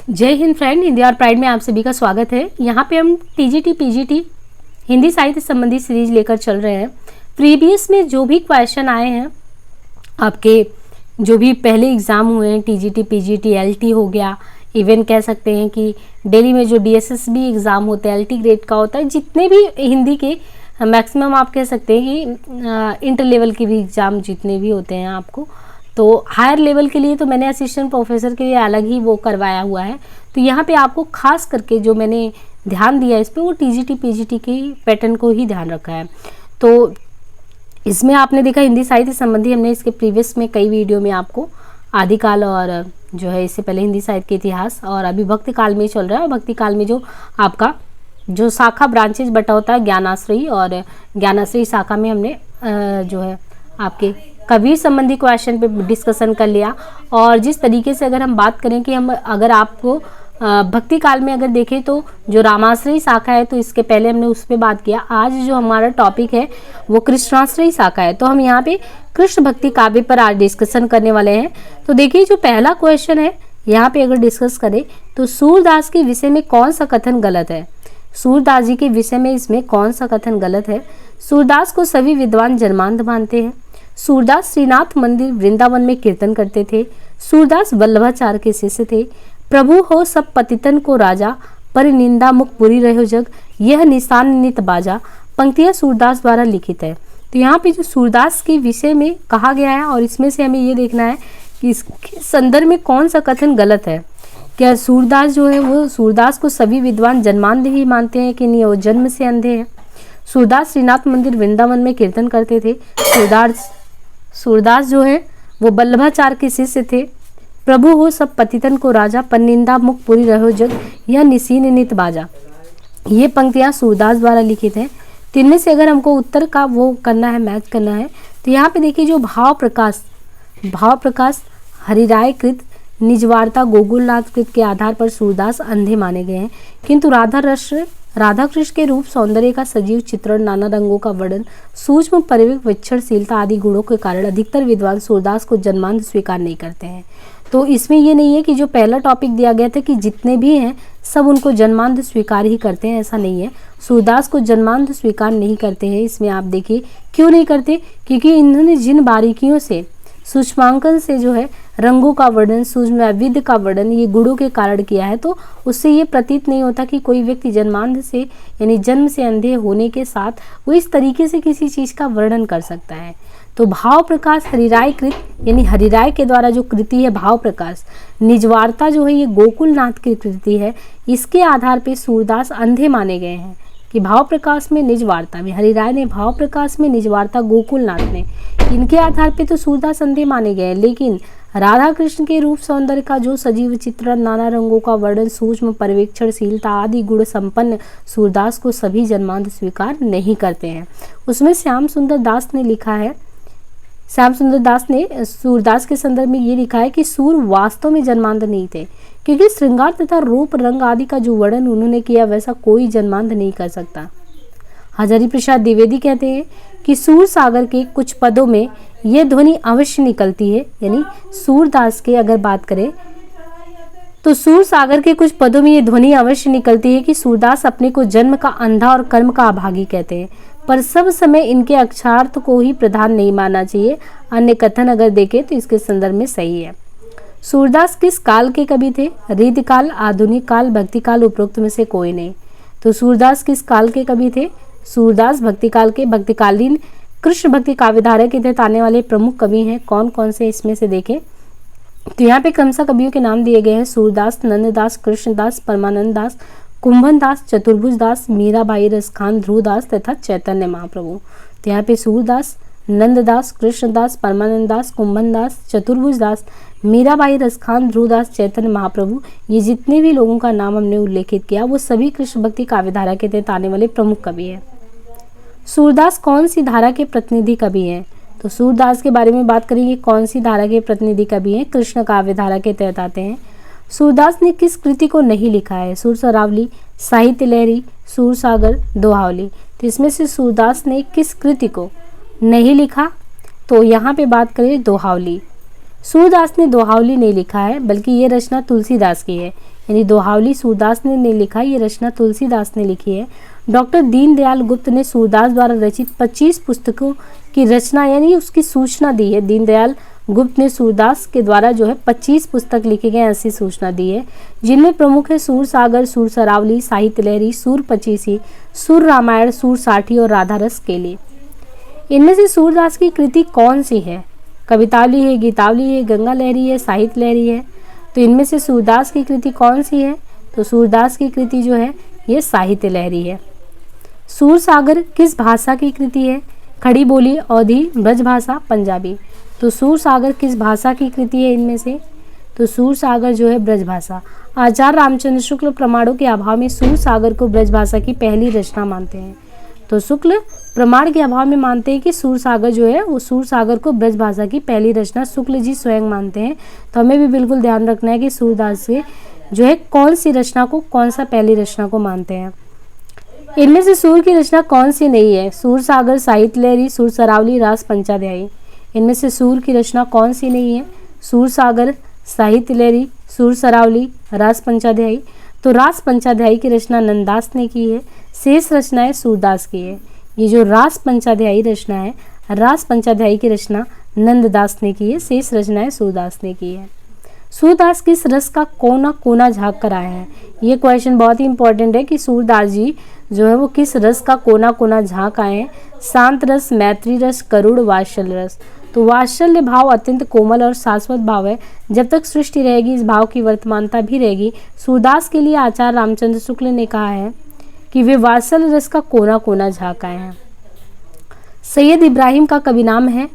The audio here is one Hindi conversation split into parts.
जय हिंद फ्रेंड, हिंदी और प्राइड में आप सभी का स्वागत है। यहाँ पे हम टीजीटी पीजीटी हिंदी साहित्य संबंधी सीरीज लेकर चल रहे हैं। प्रीवियस में जो भी क्वेश्चन आए हैं, आपके जो भी पहले एग्ज़ाम हुए हैं, टीजीटी पीजीटी एलटी हो गया, इवन कह सकते हैं कि दिल्ली में जो डीएसएसबी एग्ज़ाम होते हैं एलटी ग्रेड का होता है, जितने भी हिंदी के मैक्सिमम आप कह सकते हैं कि इंटर लेवल के भी एग्ज़ाम जितने भी होते हैं आपको, तो हायर लेवल के लिए तो मैंने असिस्टेंट प्रोफेसर के लिए अलग ही वो करवाया हुआ है। तो यहाँ पे आपको खास करके जो मैंने ध्यान दिया इस पर, वो टीजीटी पीजीटी की पैटर्न को ही ध्यान रखा है। तो इसमें आपने देखा हिंदी साहित्य संबंधी हमने इसके प्रीवियस में कई वीडियो में आपको आदिकाल और जो है इससे पहले हिंदी साहित्य के इतिहास, और अभी भक्ति काल में चल रहा है। भक्ति काल में जो आपका जो शाखा ब्रांचेज बटा होता है ज्ञानाश्रयी, और ज्ञानाश्रयी शाखा में हमने जो है आपके कबीर संबंधी क्वेश्चन पे डिस्कशन कर लिया। और जिस तरीके से अगर हम बात करें कि हम अगर आपको भक्ति काल में अगर देखें तो जो रामाश्रयी शाखा है, तो इसके पहले हमने उस पर बात किया। आज जो हमारा टॉपिक है वो कृष्णाश्रयी शाखा है, तो हम यहाँ पे कृष्ण भक्ति काव्य पर आज डिस्कशन करने वाले हैं। तो देखिए जो पहला क्वेश्चन है यहाँ पे अगर डिस्कस करें तो सूरदास के विषय में कौन सा कथन गलत है। सूरदास जी के विषय में इसमें कौन सा कथन गलत है। सूरदास को सभी विद्वान जन्मांध मानते हैं। सूरदास श्रीनाथ मंदिर वृंदावन में कीर्तन करते थे। सूरदास वल्लभाचार्य के शिष्य थे। प्रभु हो सब पतितन को राजा, पर निंदा मुख बुरी रहो जग, यह निशान नित बाजा। पंक्तियां सूरदास द्वारा लिखित है। तो यहाँ पे जो सूरदास के विषय में कहा गया है, और इसमें से हमें ये देखना है कि इसके संदर्भ में कौन सा कथन गलत है। क्या सूरदास जो है वो सूरदास को सभी विद्वान जन्मांध ही मानते हैं कि नहीं, वो जन्म से अंधे हैं। सूरदास श्रीनाथ मंदिर वृंदावन में कीर्तन करते थे। सूरदास जो है वो वल्लभाचार्य के शिष्य थे। प्रभु हो सब पतितन को राजा, पर निंदा मुख पुरी रहो जग, यह निसीन नित बाजा। ये पंक्तियां सूरदास द्वारा लिखित हैं। तो इनमें से अगर हमको उत्तर का वो करना है, मैच करना है, तो यहाँ पे देखिए जो भाव प्रकाश हरिराय कृत निजवार्ता गोकुलनाथ कृत के आधार पर सूरदास अंधे माने गए हैं, किंतु राधा कृष्ण के रूप सौंदर्य का सजीव चित्रण, नाना रंगों का वर्णन, सूक्ष्म परिवेक विचक्षणशीलता आदि गुणों के कारण अधिकतर विद्वान सूरदास को जन्मांध स्वीकार नहीं करते हैं। तो इसमें ये नहीं है कि जो पहला टॉपिक दिया गया था कि जितने भी हैं सब उनको जन्मांध स्वीकार ही करते हैं, ऐसा नहीं है। सूरदास को जन्मांध स्वीकार नहीं करते हैं। इसमें आप देखिए क्यों नहीं करते, क्योंकि इन्होंने जिन बारीकियों से सूक्ष्मांकन से जो है रंगों का वर्णन, सूक्ष्म वैविध्य का वर्णन ये गुणों के कारण किया है, तो उससे ये प्रतीत नहीं होता कि कोई व्यक्ति जन्मांध से यानी जन्म से अंधे होने के साथ वो इस तरीके से किसी चीज़ का वर्णन कर सकता है। तो भाव प्रकाश हरिराय कृत यानी हरिराय के द्वारा जो कृति है भाव प्रकाश, निजवार्ता जो है ये गोकुलनाथ की कृति है, इसके आधार पर सूरदास अंधे माने गए हैं कि भाव प्रकाश में निजवार्ता में हरिराय ने, भाव प्रकाश में निजवार्ता गोकुलनाथ ने, इनके आधार पे तो सूरदास अंधे माने गए। लेकिन राधा कृष्ण के रूप सौंदर्य का जो सजीव चित्रण, नाना रंगों का वर्णन, सूक्ष्म पर्यवेक्षणशीलता आदि गुण संपन्न सूरदास को सभी जन्मांध स्वीकार नहीं करते हैं। उसमें श्याम सुंदर दास ने लिखा है, श्याम सुंदर दास ने सूरदास के संदर्भ में ये लिखा है कि सूर वास्तव में जन्मांध नहीं थे, क्योंकि श्रृंगार तथा रूप रंग आदि का जो वर्णन उन्होंने किया वैसा कोई जन्मांध नहीं कर सकता। हजारी प्रसाद द्विवेदी कहते हैं कि सूर सागर के कुछ पदों में यह ध्वनि अवश्य निकलती है, यानी सूरदास के अगर बात करें तो सूर सागर के कुछ पदों में यह ध्वनि अवश्य निकलती है कि सूरदास अपने को जन्म का अंधा और कर्म का अभागी कहते हैं, पर सब समय इनके अक्षार्थ को ही प्रधान नहीं मानना चाहिए। अन्य कथन अगर देखें तो इसके संदर्भ में सही है। सूरदास किस काल के कवि थे? रिद्ध काल, आधुनिक काल, भक्ति काल, उपरोक्त में से कोई नहीं। तो सूरदास किस काल के कवि थे? सूरदास भक्ति काल के, भक्तिकालीन कृष्ण भक्ति काव्यधारा के तहत आने वाले प्रमुख कवि हैं। कौन कौन से इसमें से देखें तो यहाँ पे क्रमशः कवियों के नाम दिए गए हैं। सूरदास, नंददास, कृष्णदास, परमानंद दास, कुंभन दास, चतुर्भुज दास, मीराबाई रसखान, ध्रुवदास तथा चैतन्य महाप्रभु। तो यहाँ पे सूरदास, नंददास, कृष्णदास, परमानंद दास, कुंभन दास, चतुर्भुज दास, मीराबाई रसखान, ध्रुवदास, चैतन्य महाप्रभु, ये जितने भी लोगों का नाम हमने उल्लेखित किया वो सभी कृष्ण भक्ति काव्यधारा के तहत आने वाले प्रमुख कवि हैं। सूरदास कौन सी धारा के प्रतिनिधि कवि हैं? तो सूरदास के बारे में बात करेंगे, कौन सी धारा के प्रतिनिधि कवि हैं? कृष्ण काव्यधारा के तहत आते हैं। सूरदास ने किस कृति को नहीं लिखा है? सुर सरावली, साहित्य लहरी, सूर सागर, दोहावली। तो इसमें से सूरदास ने किस कृति को नहीं लिखा? तो यहाँ पे बात करें दोहावली। सूरदास ने दोहावली नहीं लिखा है, बल्कि ये रचना तुलसीदास की है। यानी दोहावली सूरदास ने नहीं लिखा, ये रचना तुलसीदास ने लिखी है। डॉक्टर दीनदयाल गुप्त ने सूरदास द्वारा रचित 25 पुस्तकों की रचना यानी उसकी सूचना दी है। दीनदयाल गुप्त ने सूरदास के द्वारा जो है 25 पुस्तक लिखे गए ऐसी सूचना दी है, जिनमें प्रमुख है सूर सागर, सूर सरावली, साहित्य लहरी, सूर पचीसी, सूर रामायण, सूर साठी और राधा रस के लिए। इनमें से सूरदास की कृति कौन सी है? कवितावली है, गीतावली है, गंगा लहरी है, साहित्य लहरी है। तो इनमें से सूरदास की कृति कौन सी है? तो सूरदास की कृति जो है ये साहित्य लहरी है। सूर सागर किस भाषा की कृति है? खड़ी बोली, अवधी, ब्रज भाषा, पंजाबी। तो सूर सागर किस भाषा की कृति है इनमें से? तो सूर सागर जो है ब्रज भाषा। आचार्य रामचंद्र शुक्ल प्रमाणों के अभाव में सूर सागर को ब्रज भाषा की पहली रचना मानते हैं। तो शुक्ल प्रमाण के अभाव में मानते हैं कि सूर सागर जो है वो सूर सागर को ब्रज भाषा की पहली रचना शुक्ल जी स्वयं मानते हैं। तो हमें भी बिल्कुल ध्यान रखना है कि सूरदास से जो है कौन सी रचना को, कौन सा पहली रचना को मानते हैं। इनमें से सूर की रचना कौन सी नहीं है? सूर सागर, साहित्य लहरी, सूर सरावली, रास पंचाध्यायी। इनमें से सूर की रचना कौन सी नहीं है? सूर सागर, साहित्य लहरी, सूर सरावली, रास पंचाध्यायी। तो रास पंचाध्यायी की रचना नंददास ने की है, शेष रचनाएं सूरदास की है। ये जो रास पंचाध्यायी रचना है, रास पंचाध्यायी की रचना नंददास ने की है, शेष रचनाएं सूरदास ने की है। सूरदास किस रस का कोना कोना झाँक कर आए हैं? ये क्वेश्चन बहुत ही इंपॉर्टेंट है कि सूरदास जी जो है वो किस रस का कोना कोना झाँक आए हैं। शांत रस, मैत्री रस, करुण, वात्सल्य रस। तो वात्सल्य भाव अत्यंत कोमल और शाश्वत भाव है। जब तक सृष्टि रहेगी इस भाव की वर्तमानता भी रहेगी। सूरदास के लिए आचार्य रामचंद्र शुक्ल ने कहा है कि वे वात्सल्य रस का कोना कोना झाँक आए हैं। सैयद इब्राहिम का कवि नाम है।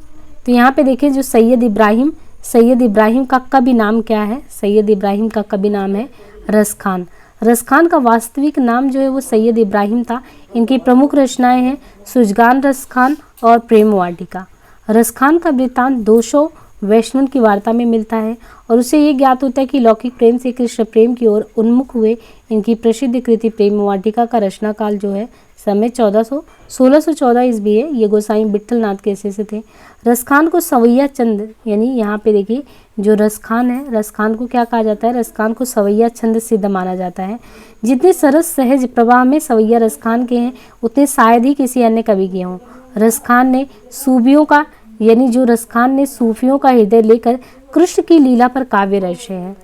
तो यहाँ पे देखिए जो सैयद इब्राहिम का कवि नाम क्या है? सैयद इब्राहिम का कवि नाम है रस खान। रस खान का वास्तविक नाम जो है वो सैयद इब्राहिम था। इनकी प्रमुख रचनाएं हैं सुजगान रस खान और प्रेम वाटिका। रस खान का वृत्तांत 200 वैष्णव की वार्ता में मिलता है और उसे ये ज्ञात होता है कि लौकिक प्रेम से कृष्ण प्रेम की ओर उन्मुख हुए। इनकी प्रसिद्ध कृति प्रेम वाटिका का रचना काल जो है समय 1614 ईस्वी है। ये गोसाई विट्ठल नाथ के से थे। रस खान को सवैया चंद, यानी यहाँ पे देखिए जो रस खान है, रस खान को क्या कहा जाता है? रस खान को सवैया छंद सिद्ध माना जाता है। जितने सरस सहज प्रवाह में सवैया रस खान के हैं उतने शायद ही किसी अन्य कवि के हों। रस खान ने सूफियों का यानी जो रस खान ने सूफियों का हृदय लेकर कृष्ण की लीला पर काव्य रचे हैं।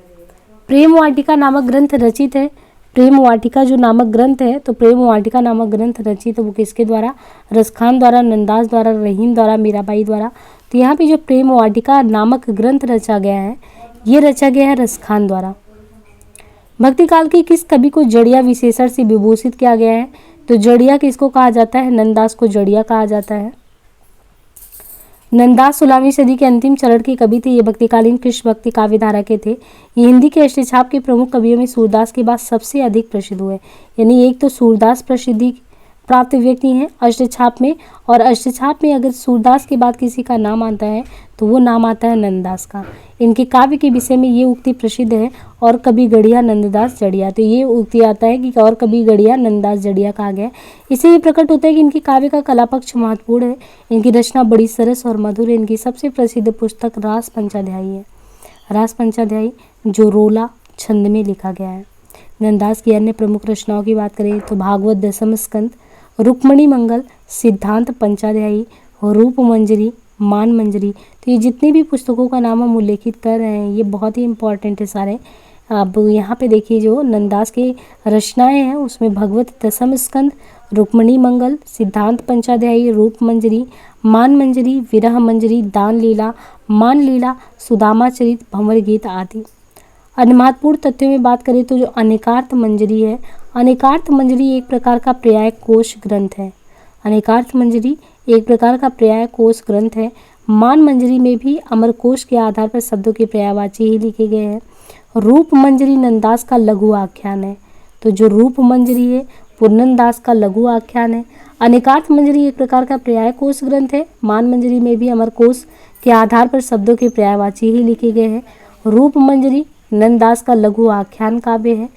प्रेम वाटिका नामक ग्रंथ रचित है। प्रेम वाटिका जो नामक ग्रंथ है, तो प्रेम वाटिका नामक ग्रंथ रचित वो किसके द्वारा? रस खान द्वारा, नंददास द्वारा, रहीम द्वारा, मीराबाई द्वारा। तो यहाँ पे जो प्रेम वाटिका नामक ग्रंथ रचा गया है ये रचा गया है रस खान द्वारा। भक्ति काल की किस कवि को जड़िया विशेषण से विभूषित किया गया है? तो जड़िया किसको कहा जाता है? नंददास को जड़िया कहा जाता है। नंददास 16वीं सदी के अंतिम चरण के कवि थे। ये भक्तिकालीन कृष्ण भक्ति काव्य धारा के थे। ये हिंदी के अष्टछाप के प्रमुख कवियों में सूरदास के बाद सबसे अधिक प्रसिद्ध हुए। यानी एक तो सूरदास प्रसिद्धि प्राप्त व्यक्ति हैं अष्टछाप में, और अष्टछाप में अगर सूरदास के बाद किसी का नाम आता है तो वो नाम आता है नंददास का। इनके काव्य के विषय में ये उक्ति प्रसिद्ध है, और कभी गढ़िया नंददास जड़िया। तो ये उक्ति आता है कि और कभी गढ़िया नंददास जड़िया कहा गया। इससे ये प्रकट होता है कि इनके काव्य का कला पक्ष महत्वपूर्ण है। इनकी रचना बड़ी सरस और मधुर है। इनकी सबसे प्रसिद्ध पुस्तक रास पंचाध्यायी है। रास पंचाध्यायी जो रोला छंद में लिखा गया है। नंददास की अन्य प्रमुख रचनाओं की बात करें तो भागवत दशम स्कंद, रुक्मणी मंगल, सिद्धांत पंचाध्यायी, रूप मंजरी, मान मंजरी। तो ये जितनी भी पुस्तकों का नाम हम उल्लेखित कर रहे हैं ये बहुत ही इंपॉर्टेंट है सारे। अब यहाँ पे देखिए जो नंददास की रचनाएं हैं उसमें भगवत दशम स्कंद, रुक्मणी मंगल, सिद्धांत पंचाध्यायी, रूप मंजरी, मान मंजरी, विरह मंजरी, दान लीला, मान लीला, सुदामा चरित, भंवर गीत आदि। अन्य महत्वपूर्ण तथ्यों में बात करें तो जो अनेकार्थ मंजरी है, अनेकार्थ मंजरी एक प्रकार का पर्याय कोश ग्रंथ है। अनेकार्थ मंजरी एक प्रकार का पर्याय कोश ग्रंथ है। मान मंजरी में भी अमरकोश के आधार पर शब्दों के पर्यायवाची ही लिखे गए हैं। रूप मंजरी नंददास का लघु आख्यान है। तो जो रूप मंजरी है वो नंददास का लघु आख्यान है। अनेकार्थ मंजरी एक प्रकार का पर्याय कोश ग्रंथ है। मान मंजरी में भी अमरकोश के आधार पर शब्दों के पर्यायवाची ही लिखे गए हैं। रूप मंजरी नंददास का लघु आख्यान काव्य है।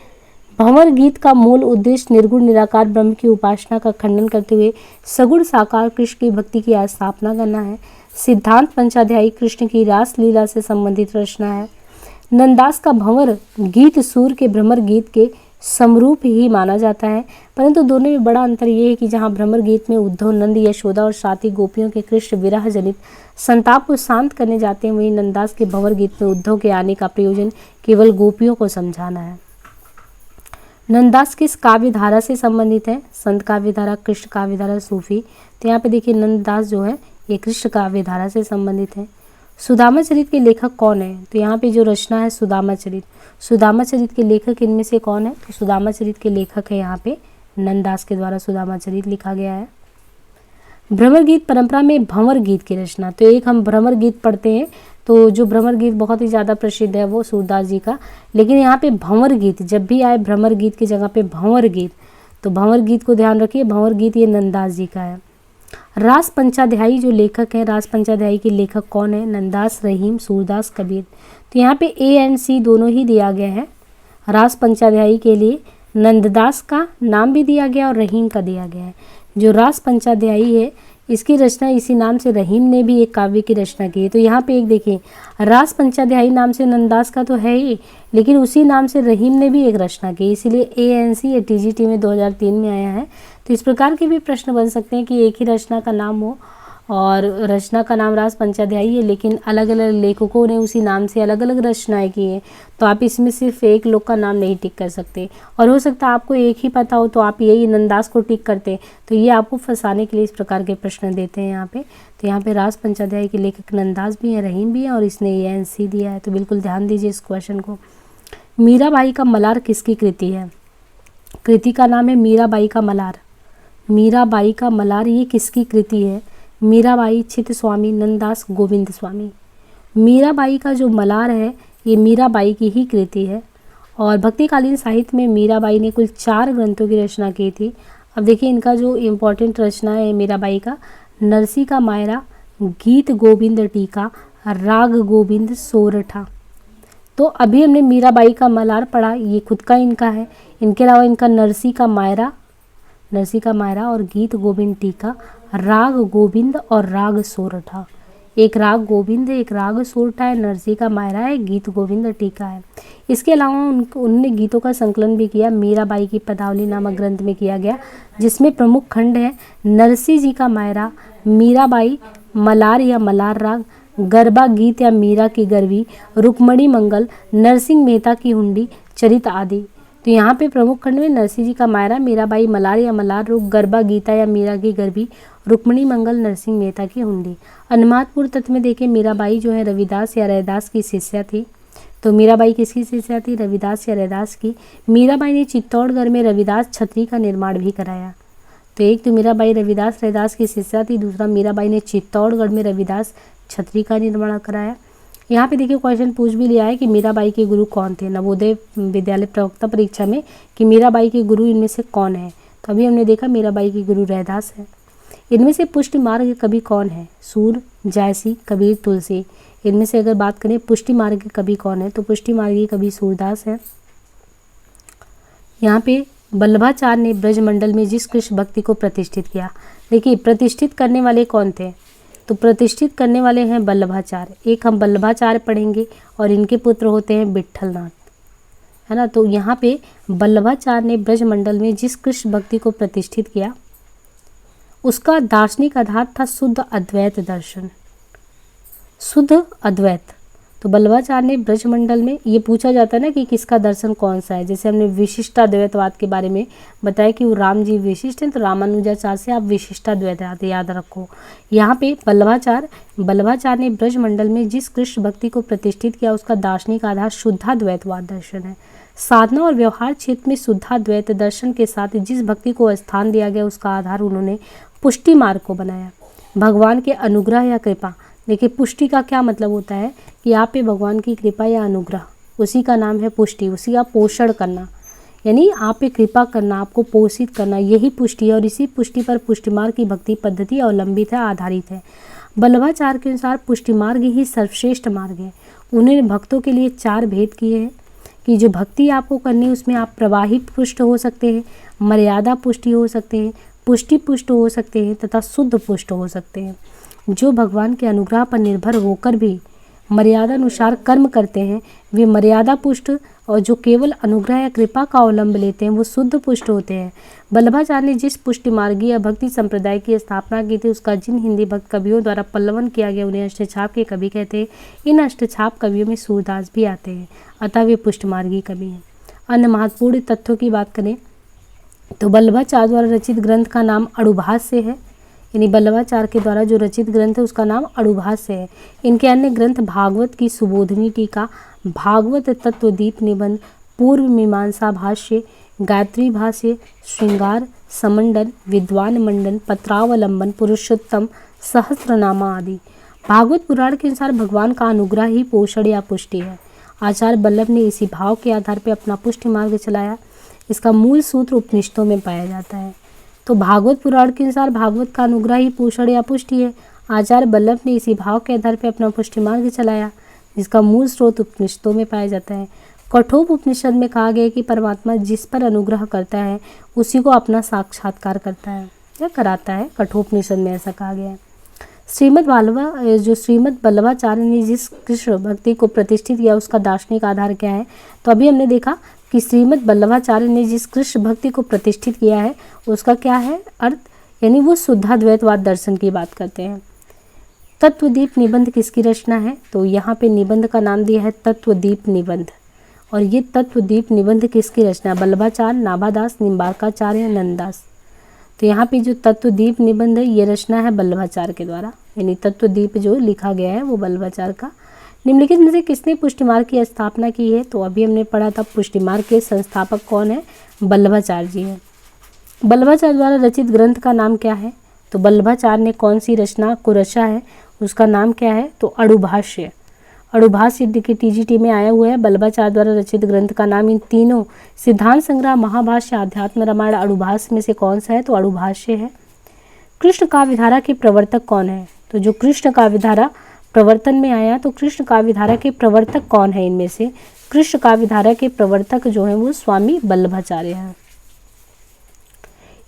भंवर गीत का मूल उद्देश्य निर्गुण निराकार ब्रह्म की उपासना का खंडन करते हुए सगुण साकार कृष्ण की भक्ति की स्थापना करना है। सिद्धांत पंचाध्यायी कृष्ण की रास लीला से संबंधित रचना है। नंददास का भंवर गीत सूर के भ्रमर गीत के समरूप ही माना जाता है, परंतु दोनों में बड़ा अंतर ये है कि जहाँ भ्रमर गीत में उद्धव नंद, यशोदा और साथी गोपियों के कृष्ण विरह जनित संताप को शांत करने जाते हैं, वहीं नंददास के भंवर गीत में उद्धव के आने का प्रयोजन केवल गोपियों को समझाना है। नंददास किस काव्य धारा से संबंधित है? संत काव्य धारा, कृष्ण काव्य धारा, सूफी। तो यहाँ पे देखिए नंददास जो है ये कृष्ण काव्य धारा से संबंधित है। सुदामा चरित के लेखक कौन है? तो यहाँ पे जो रचना है सुदामा चरित। सुदामा चरित के लेखक इनमें से कौन है? तो सुदामा चरित के लेखक है यहाँ पे नंददास के द्वारा सुदामा चरित लिखा गया है। भ्रमर गीत परंपरा में भंवर गीत की रचना। तो एक हम भ्रमर गीत पढ़ते हैं, तो जो भ्रमर गीत बहुत ही ज़्यादा प्रसिद्ध है वो सूरदास जी का, लेकिन यहाँ पे भंवर गीत जब भी आए भ्रमर गीत की जगह पे भंवर गीत, तो भंवर गीत को ध्यान रखिए, भंवर गीत ये नंददास जी का है। रास पंचाध्यायी जो लेखक हैं, रास पंचाध्यायी के लेखक कौन है? नंददास, रहीम, सूरदास, कबीर। तो यहाँ पे ए एंड सी दोनों ही दिया गया है। रास पंचाध्यायी के लिए नंददास का नाम भी दिया गया और रहीम का दिया गया है। जो रास पंचाध्यायी है इसकी रचना इसी नाम से रहीम ने भी एक काव्य की रचना की है। तो यहाँ पे एक देखिए रास पंचाध्यायी नाम से नंददास का तो है ही, लेकिन उसी नाम से रहीम ने भी एक रचना की, इसीलिए ANC या TGT में 2003 में आया है। तो इस प्रकार के भी प्रश्न बन सकते हैं कि एक ही रचना का नाम हो और रचना का नाम रास पंचाध्यायी है, लेकिन अलग अलग लेखकों ने उसी नाम से अलग अलग रचनाएं की हैं, तो आप इसमें सिर्फ एक लोग का नाम नहीं टिक कर सकते। और हो सकता है आपको एक ही पता हो तो आप यही नंददास को टिक करते, तो ये आपको फंसाने के लिए इस प्रकार के प्रश्न देते हैं यहाँ पे। तो यहाँ पे रास पंचाध्यायी के लेखक नंददास भी हैं, रहीम भी हैं और इसने ANC दिया है, तो बिल्कुल ध्यान दीजिए इस क्वेश्चन को। मीराबाई का मलार किसकी कृति है? कृति का नाम है मीराबाई का मलार। मीराबाई का मलार ये किसकी कृति है? मीराबाई, चित्त स्वामी, नंददास, गोविंद स्वामी। मीराबाई का जो मलार है ये मीराबाई की ही कृति है और भक्तिकालीन साहित्य में मीराबाई ने कुल 4 ग्रंथों की रचना की थी। अब देखिए इनका जो इम्पोर्टेंट रचना है मीराबाई का, नरसी का मायरा, गीत गोविंद टीका, राग गोविंद सोरठा। तो अभी हमने मीराबाई का मलार पढ़ा, ये खुद का इनका है। इनके अलावा इनका नरसी का मायरा और गीत गोविंद टीका, राग गोविंद और राग सोरठा। एक राग गोविंद है, एक राग सोरठा है, नरसी का मायरा है, गीत गोविंद टीका है। इसके अलावा उनने गीतों का संकलन भी किया, मीराबाई की पदावली नामक ग्रंथ में किया गया, जिसमें प्रमुख खंड है नरसी जी का मायरा, मीराबाई, मलार या मलार राग, गरबा गीत या मीरा की गरबी, रुक्मणी मंगल, नरसिंह मेहता की हुंडी, चरित आदि। तो यहाँ पे प्रमुख खंड में नरसिंह जी का मायरा, मीराबाई, मलार या मलार रूप, गरबा गीता या मीरा की गरबी, रुक्मणी मंगल, नरसिंह मेहता की हुंडी। अनुमादपुर तत्व में देखें मीराबाई जो है रविदास या रैदास की शिष्या थी। तो मीराबाई किसकी शिष्या थी? रविदास या रैदास की। मीराबाई ने चित्तौड़गढ़ में रविदास छतरी का निर्माण भी कराया। तो एक तो मीराबाई रविदास रैदास की शिष्या थी, दूसरा मीराबाई ने चित्तौड़गढ़ में रविदास छतरी का निर्माण कराया। यहाँ पे देखिए क्वेश्चन पूछ भी लिया है कि मीराबाई के गुरु कौन थे नवोदय विद्यालय प्रवक्ता परीक्षा में, कि मीराबाई के गुरु इनमें से कौन है? तो अभी हमने देखा मीराबाई के गुरु रैदास है। इनमें से पुष्टि मार्ग के कवि कौन है? सूर, जायसी, कबीर, तुलसी। इनमें से अगर बात करें पुष्टि मार्ग के कवि कौन है, तो पुष्टि मार्ग के कवि सूरदास है। यहाँ पे वल्लभाचार्य ने ब्रजमंडल में जिस कृष्ण भक्ति को प्रतिष्ठित किया, देखिए प्रतिष्ठित करने वाले कौन थे? तो प्रतिष्ठित करने वाले हैं वल्लभाचार्य। एक हम वल्लभाचार्य पढ़ेंगे और इनके पुत्र होते हैं विट्ठलनाथ, है ना। तो यहाँ पे वल्लभाचार्य ने ब्रजमंडल में जिस कृष्ण भक्ति को प्रतिष्ठित किया उसका दार्शनिक आधार था शुद्ध अद्वैत दर्शन, शुद्ध अद्वैत। तो वल्लभाचार्य ने ब्रजमंडल में, ये पूछा जाता है ना कि किसका दर्शन कौन सा है, जैसे हमने विशिष्टाद्वैतवाद के बारे में बताया कि वो राम जी विशिष्ट हैं, तो रामानुजाचार्य से आप विशिष्टाद्वैत याद रखो। यहाँ पे वल्लभाचार्य ने ब्रजमंडल में जिस कृष्ण भक्ति को प्रतिष्ठित किया उसका दार्शनिक आधार शुद्धाद्वैतवाद दर्शन है। साधना और व्यवहार क्षेत्र में शुद्धाद्वैत दर्शन के साथ जिस भक्ति को स्थान दिया गया उसका आधार उन्होंने पुष्टि मार्ग को बनाया। भगवान के अनुग्रह या कृपा, देखिए पुष्टि का क्या मतलब होता है कि आप पे भगवान की कृपा या अनुग्रह, उसी का नाम है पुष्टि, उसी का पोषण करना, यानी आप पे कृपा करना, आपको पोषित करना, यही पुष्टि है। और इसी पुष्टि पर पुष्टि मार्ग की भक्ति पद्धति अवलंबित है, आधारित है। वल्लभाचार्य के अनुसार पुष्टि मार्ग ही सर्वश्रेष्ठ मार्ग है। उन्होंने भक्तों के लिए 4 भेद किए हैं कि जो भक्ति आपको करनी है उसमें आप प्रवाही पुष्ट हो सकते हैं, मर्यादा पुष्टि हो सकते हैं, पुष्टि पुष्ट हो सकते हैं तथा शुद्ध पुष्ट हो सकते हैं। जो भगवान के अनुग्रह पर निर्भर होकर भी मर्यादा अनुसार कर्म करते हैं वे मर्यादा पुष्ट, और जो केवल अनुग्रह या कृपा का अवलंब लेते हैं वो शुद्ध पुष्ट होते हैं। वल्लभाचार्य ने जिस पुष्टि मार्गीय या भक्ति संप्रदाय की स्थापना की थी उसका जिन हिंदी भक्त कवियों द्वारा पल्लवन किया गया उन्हें अष्टछाप के कवि कहते हैं। इन अष्टछाप कवियों में सूरदास भी आते हैं, अतः वे पुष्ट मार्गी कवि हैं। अन्य महत्वपूर्ण तथ्यों की बात करें तो वल्लभाचार्य द्वारा रचित ग्रंथ का नाम अड़ुभाष्य है, यानी वल्लभाचार्य के द्वारा जो रचित ग्रंथ है उसका नाम अड़ुभाष्य है। इनके अन्य ग्रंथ भागवत की सुबोधिनी टीका, भागवत तत्वदीप निबंध, पूर्व मीमांसा भाष्य, गायत्री भाष्य, श्रृंगार समंडन, विद्वान मंडन, पत्रावलंबन, पुरुषोत्तम सहस्रनामा आदि। भागवत पुराण के अनुसार भगवान का अनुग्रह ही पोषण या पुष्टि है। आचार्य वल्लभ ने इसी भाव के आधार पर अपना पुष्टि मार्ग चलाया। इसका मूल सूत्र उपनिषदों में पाया जाता है। तो भागवत पुराण के अनुसार भागवत का अनुग्रह ही पोषण या पुष्टि है। आचार्य वल्लभ ने इसी भाव के आधार पर अपना पुष्टि मार्ग चलाया, जिसका मूल स्रोत उपनिषदों में पाया जाता है। कठोप उपनिषद में कहा गया है कि परमात्मा जिस पर अनुग्रह करता है उसी को अपना साक्षात्कार करता है या कराता है। कठोपनिषद में ऐसा कहा गया है। श्रीमद् वल्लभाचार्य ने जिस कृष्ण भक्ति को प्रतिष्ठित किया उसका दार्शनिक आधार क्या है, तो अभी हमने देखा कि श्रीमद् वल्लभाचार्य ने जिस कृष्ण भक्ति को प्रतिष्ठित किया है उसका क्या है अर्थ, यानी वो शुद्धाद्वैतवाद दर्शन की बात करते हैं। तत्वदीप निबंध किसकी रचना है, तो यहाँ पे निबंध का नाम दिया है तत्वदीप निबंध। और ये तत्वदीप निबंध किसकी रचना, वल्लभाचार्य, नाभादास, निम्बार्काचार्य, नंददास। तो यहाँ पे जो तत्वदीप निबंध है ये रचना है वल्लभाचार्य के द्वारा, यानी तत्वदीप जो लिखा गया है वो वल्लभाचार्य का। निम्नलिखित में से किसने पुष्टि मार्ग की स्थापना की है, तो अभी हमने पढ़ा था पुष्टि मार्ग के संस्थापक कौन है, वल्लभाचार्य जी हैं। वल्लभाचार्य द्वारा रचित ग्रंथ का नाम क्या है, तो वल्लभाचार्य ने कौन सी रचना को रचा है उसका नाम क्या है, तो अड़ुभाष्य। अड़ुभाष्य के टीजीटी में आया हुआ है। वल्लभाचार्य द्वारा रचित ग्रंथ का नाम इन तीनों सिद्धांत संग्रह, महाभाष्य, अध्यात्म रामायण, अड़ुभाष्य में से कौन सा है, तो अड़ुभाष्य है। कृष्ण काव्यधारा के प्रवर्तक कौन है, तो जो कृष्ण काव्यधारा प्रवर्तन में आया, तो कृष्ण काव्यधारा के प्रवर्तक कौन है, इनमें से कृष्ण काव्यधारा के प्रवर्तक जो है वो स्वामी वल्लभाचार्य हैं।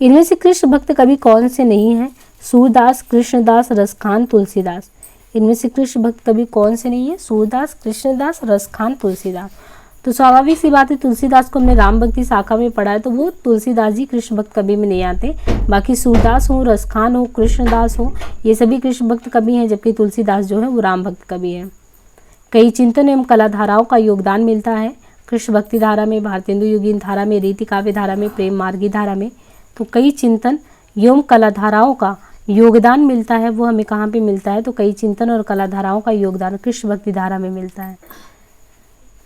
इनमें से कृष्ण भक्त कवि कौन से नहीं हैं, सूरदास, कृष्णदास, रसखान, तुलसीदास। इनमें से कृष्ण भक्त कवि कौन से नहीं है, सूरदास, कृष्णदास, रसखान, तुलसीदास। तो स्वाभाविक सी बात है, तुलसीदास को हमने राम भक्ति शाखा में पढ़ा है तो वो तुलसीदास जी कृष्ण भक्त कवि में नहीं आते। बाकी सूरदास हो, रसखान हो, कृष्णदास हो, ये सभी कृष्ण भक्त कवि हैं, जबकि तुलसीदास जो है वो राम भक्त कवि है। कई चिंतन एवं कला धाराओं का योगदान मिलता है कृष्ण भक्ति धारा में, भारतेंदु योगीन धारा में, रीति काव्य धारा में, प्रेम मार्गी धारा में। तो कई चिंतन एवं कला धाराओं का योगदान मिलता है, वो हमें कहाँ पे मिलता है, तो कई चिंतन और कला धाराओं का योगदान कृष्ण भक्ति धारा में मिलता है।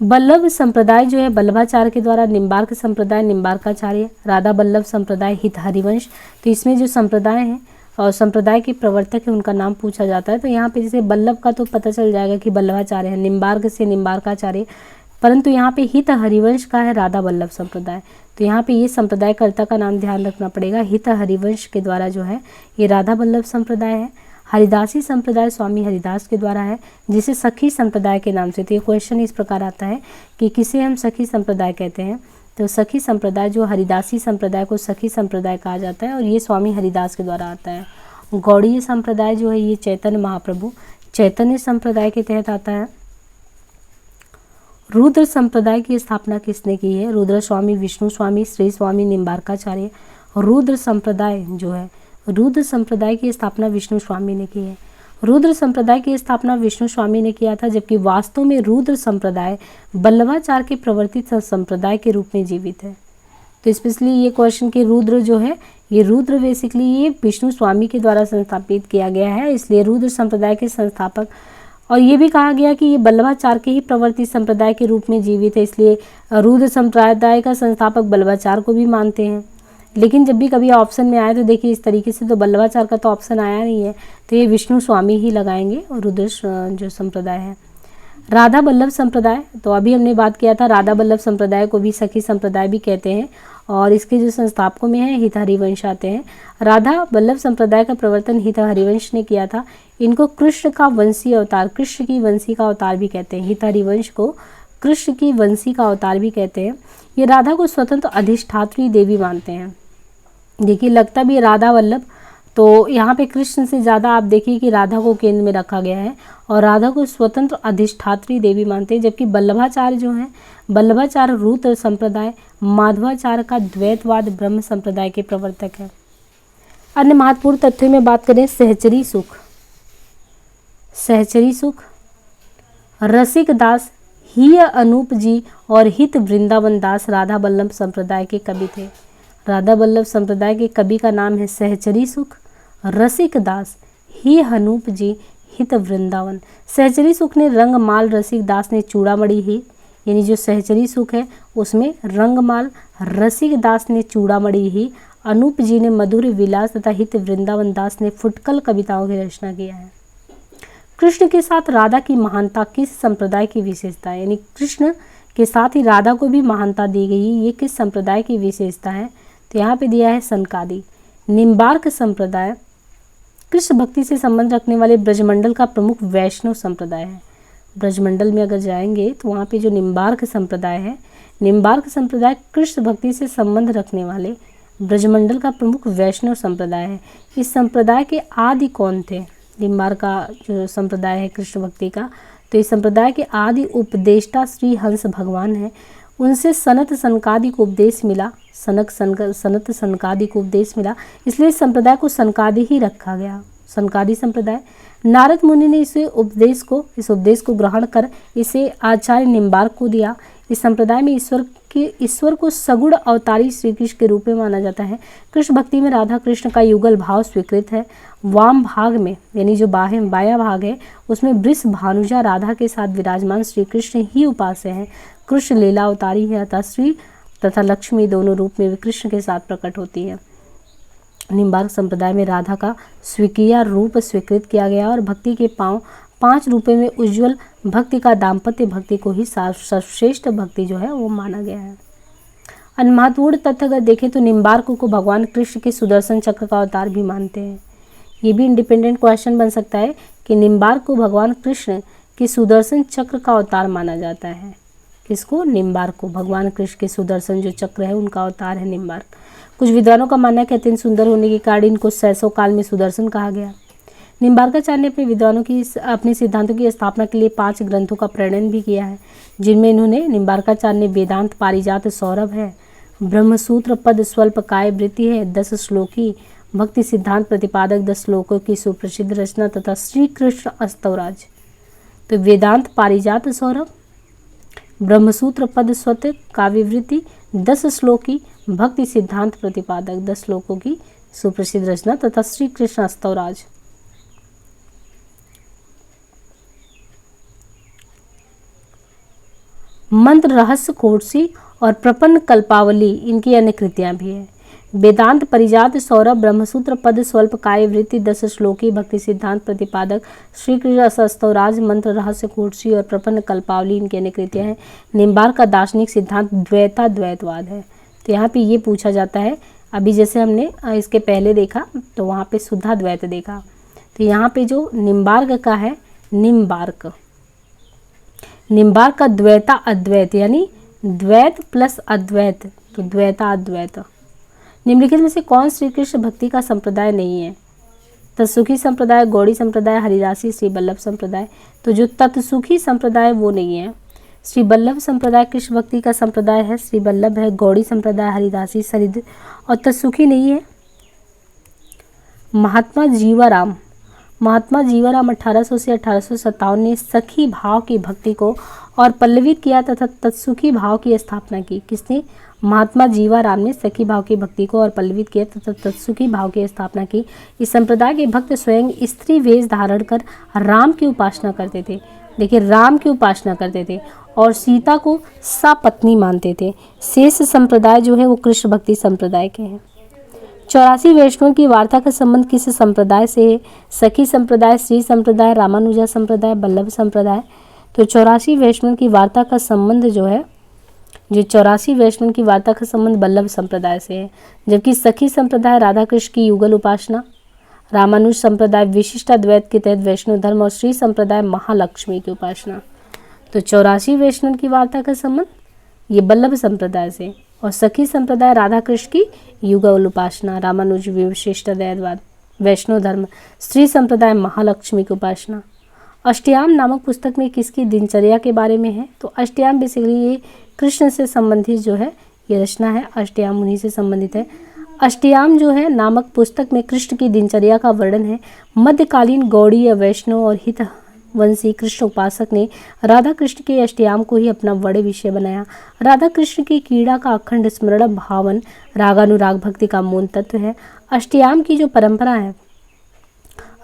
वल्लभ संप्रदाय जो है वल्लभाचार्य के द्वारा, निम्बार्क संप्रदाय निम्बार्काचार्य, राधा वल्लभ संप्रदाय हित हरिवंश। तो इसमें जो संप्रदाय हैं और संप्रदाय के प्रवर्तक है उनका नाम पूछा जाता है। तो यहाँ पे जैसे वल्लभ का तो पता चल जाएगा कि वल्लभाचार्य है, निम्बार्क से निम्बार्काचार्य, परंतु यहाँ पे हित हरिवंश का है राधा वल्लभ संप्रदाय। तो यहाँ पे ये संप्रदायकर्ता का नाम ध्यान रखना पड़ेगा। हित हरिवंश के द्वारा जो है ये राधा वल्लभ संप्रदाय है। हरिदासी संप्रदाय स्वामी हरिदास के द्वारा है, जिसे सखी संप्रदाय के नाम से। तो ये क्वेश्चन इस प्रकार आता है कि किसे हम सखी संप्रदाय कहते हैं, तो सखी संप्रदाय जो हरिदासी संप्रदाय को सखी संप्रदाय कहा जाता है और ये स्वामी हरिदास के द्वारा आता है। गौड़ीय संप्रदाय जो है ये चैतन्य महाप्रभु चैतन्य संप्रदाय के तहत आता है। रुद्र संप्रदाय की स्थापना किसने की है, रुद्र स्वामी विष्णु स्वामी श्री स्वामी निम्बार्काचार्य। रुद्र संप्रदाय जो है, रुद्र संप्रदाय की स्थापना विष्णु स्वामी ने की है। रुद्र संप्रदाय की स्थापना विष्णु स्वामी ने किया था, जबकि वास्तव में रुद्र संप्रदाय वल्लभाचार्य के प्रवर्तित संप्रदाय के रूप में जीवित है। तो स्पेशली ये क्वेश्चन कि रुद्र जो है ये रुद्र बेसिकली ये विष्णु स्वामी के द्वारा संस्थापित किया गया है, इसलिए रुद्र संप्रदाय के संस्थापक। और ये भी कहा गया कि ये वल्लभाचार्य के ही प्रवर्तित संप्रदाय के रूप में जीवित है, इसलिए रुद्र संप्रदाय का संस्थापक वल्लभाचार्य को भी मानते हैं। लेकिन जब भी कभी ऑप्शन में आए तो देखिए इस तरीके से तो वल्लभाचार्य का तो ऑप्शन आया नहीं है, तो ये विष्णु स्वामी ही लगाएंगे और रुद्र जो संप्रदाय है। राधा वल्लभ संप्रदाय, तो अभी हमने बात किया था राधा वल्लभ संप्रदाय को भी सखी संप्रदाय भी कहते हैं और इसके जो संस्थापकों में है हित हरिवंश आते हैं। राधा वल्लभ संप्रदाय का प्रवर्तन हित हरिवंश ने किया था। इनको कृष्ण का वंशी अवतार, कृष्ण की वंशी का अवतार भी कहते हैं। हित हरिवंश को कृष्ण की वंशी का अवतार भी कहते हैं। ये राधा को स्वतंत्र अधिष्ठात्री देवी मानते हैं। देखिए लगता भी राधा वल्लभ तो यहाँ पे कृष्ण से ज़्यादा आप देखिए कि राधा को केंद्र में रखा गया है और राधा को स्वतंत्र अधिष्ठात्री देवी मानते हैं, जबकि वल्लभाचार्य जो हैं, वल्लभाचार्य रूत संप्रदाय, माधवाचार्य का द्वैतवाद ब्रह्म संप्रदाय के प्रवर्तक है। अन्य महत्वपूर्ण तथ्यों में बात करें, सहचरी सुख, सहचरी सुख रसिक दास, ही अनूप जी और हित वृंदावन दास राधा वल्लभ संप्रदाय के कवि थे। राधा वल्लभ संप्रदाय के कवि का नाम है सहचरी सुख, रसिक दास, ही हनूप जी, हित वृंदावन। सहचरी सुख ने रंगमाल, रसिक दास ने चूड़ामणि ही, यानी जो सहचरी सुख है उसमें रंगमाल, रसिक दास ने चूड़ामणि ही, अनूप जी ने मधुर विलास तथा हित वृंदावन दास ने फुटकल कविताओं की रचना किया है। कृष्ण के साथ राधा की महानता किस संप्रदाय की विशेषता है, यानी कृष्ण के साथ ही राधा को भी महानता दी गई, ये किस संप्रदाय की विशेषता है? तो यहाँ पे दिया है सनकादि। निम्बार्क संप्रदाय कृष्ण भक्ति से संबंध रखने वाले ब्रजमंडल का प्रमुख वैष्णव संप्रदाय है। ब्रजमंडल में अगर जाएंगे तो वहाँ पे जो निम्बार्क संप्रदाय है, निम्बार्क संप्रदाय कृष्ण भक्ति से संबंध रखने वाले ब्रजमंडल का प्रमुख वैष्णव संप्रदाय है। इस संप्रदाय के आदि कौन थे? निम्बार्क का जो संप्रदाय है कृष्ण भक्ति का, तो इस संप्रदाय के आदि उपदेष्टा श्री हंस भगवान है। उनसे सनत सनकादि को उपदेश मिला, सनत सनकादि को उपदेश मिला, इसलिए इस संप्रदाय को सनकादि ही रखा गया, सनकादि संप्रदाय। नारद मुनि ने इस उपदेश को ग्रहण कर इसे आचार्य निम्बार्क को दिया। इस संप्रदाय में ईश्वर को सगुण अवतारी श्री कृष्ण के रूप में माना जाता है। कृष्ण भक्ति में राधा कृष्ण का युगल भाव स्वीकृत है। वाम भाग में, यानी जो बाया भाग है, उसमें वृष भानुजा राधा के साथ विराजमान श्री कृष्ण ही उपास्य हैं। कृष्ण लीला अवतारी है, अतः श्री तथा लक्ष्मी दोनों रूप में कृष्ण के साथ प्रकट होती है। निम्बार्क संप्रदाय में राधा का स्वीकीय रूप स्वीकृत किया गया और भक्ति के 5 रूपों में उज्ज्वल भक्ति का दाम्पत्य भक्ति को ही सर्वश्रेष्ठ भक्ति जो है वो माना गया है। अन्य महत्वपूर्ण तथ्य अगर देखें तो निम्बार्क को भगवान कृष्ण के सुदर्शन चक्र का अवतार भी मानते हैं। ये भी इंडिपेंडेंट क्वेश्चन बन सकता है कि निम्बार्क को भगवान कृष्ण के सुदर्शन चक्र का अवतार माना जाता है। किसको? निम्बार्क को। भगवान कृष्ण के सुदर्शन जो चक्र है उनका अवतार है निम्बार्क। कुछ विद्वानों का मानना है कि अत्यंत सुंदर होने के कारण इनको सैसों काल में सुदर्शन कहा गया। निम्बार्काचार्य ने अपने सिद्धांतों की स्थापना के लिए 5 ग्रंथों का प्रणयन भी किया है, जिनमें इन्होंने निम्बार्काचार्य ने वेदांत पारिजात सौरभ है, ब्रह्मसूत्र पद स्वल्प काय वृत्ति है, 10 श्लोकी भक्ति सिद्धांत प्रतिपादक 10 श्लोकों की सुप्रसिद्ध रचना तथा श्री कृष्ण अस्तवराज। तो वेदांत पारिजात सौरभ, ब्रह्मसूत्र पद स्वत काव्यवृत्ति, 10 श्लोकी भक्ति सिद्धांत प्रतिपादक 10 श्लोकों की सुप्रसिद्ध रचना तथा श्री कृष्ण अस्तवराज। मंत्र रहस्य कोटसी और प्रपन्न कल्पावली इनकी अन्य कृतियां भी है। वेदांत परिजात सौरभ, ब्रह्मसूत्र पद स्वल्प काय वृत्ति, 10 श्लोकी भक्ति सिद्धांत प्रतिपादक श्री कृष्ण अस्तवराज, मंत्र रहस्य कोटसी और प्रपन्न कल्पावली इनकी अन्य कृतियां हैं। निम्बार्क का दार्शनिक सिद्धांत द्वैतवाद है। तो यहाँ पे ये पूछा जाता है, अभी जैसे हमने इसके पहले देखा तो वहाँ पे शुद्धा द्वैत देखा, तो यहाँ पे जो निम्बार्क का है, निम्बार्क का द्वैता अद्वैत, यानी द्वैत प्लस अद्वैत, तो द्वैता अद्वैत। निम्नलिखित में से कौन श्री कृष्ण भक्ति का संप्रदाय नहीं है? तत्सुखी संप्रदाय, गौड़ी संप्रदाय, हरिदासी, श्री वल्लभ संप्रदाय। तो जो तत्सुखी संप्रदाय वो नहीं है। श्री वल्लभ संप्रदाय कृष्ण भक्ति का संप्रदाय है, श्री वल्लभ है, गौड़ी संप्रदाय, हरिदासी, सरिद और तत्सुखी नहीं है। महात्मा जीवाराम 1800 से 1857 ने सखी भाव की भक्ति को और पल्लवित किया तथा तत्सुखी भाव की स्थापना की। किसने? महात्मा जीवाराम ने सखी भाव की भक्ति को और पल्लवित किया तथा तत्सुखी भाव की स्थापना की। इस संप्रदाय के भक्त स्वयं स्त्री वेश धारण कर राम की उपासना करते थे। देखिए, राम की उपासना करते थे और सीता को सपत्नी मानते थे। शेष संप्रदाय जो है वो कृष्ण भक्ति संप्रदाय के हैं। 84 वैष्णवों की वार्ता का संबंध किस संप्रदाय से है? सखी संप्रदाय, श्री संप्रदाय, रामानुजा संप्रदाय, वल्लभ संप्रदाय। तो 84 वैष्णवों की वार्ता का संबंध जो है, जो 84 वैष्णवों की वार्ता का संबंध वल्लभ संप्रदाय से है, जबकि सखी संप्रदाय राधा कृष्ण की युगल उपासना, रामानुज संप्रदाय विशिष्टाद्वैत के तहत वैष्णव धर्म और श्री संप्रदाय महालक्ष्मी की उपासना। तो 84 वैष्णव की वार्ता का संबंध ये वल्लभ संप्रदाय से और सखी संप्रदाय राधा कृष्ण की युगल उपासना, रामानुज विशिष्टाद्वैतवाद। वैष्णव धर्म, स्त्री संप्रदाय, महालक्ष्मी की उपासना। अष्टयाम नामक पुस्तक में किसकी दिनचर्या के बारे में है? तो अष्टयाम बेसिकली ये कृष्ण से संबंधित जो है ये रचना है, अष्टयाम उन्हीं से संबंधित है। अष्टयाम जो है नामक पुस्तक में कृष्ण की दिनचर्या का वर्णन है। मध्यकालीन गौड़ीय, वैष्णव और हितवंशी कृष्ण उपासक ने राधा कृष्ण के अष्टयाम को ही अपना बड़े विषय बनाया। राधा कृष्ण की क्रीड़ा का अखंड स्मरण भावन रागानुराग भक्ति का मूल तत्व है। अष्टयाम की जो परंपरा है,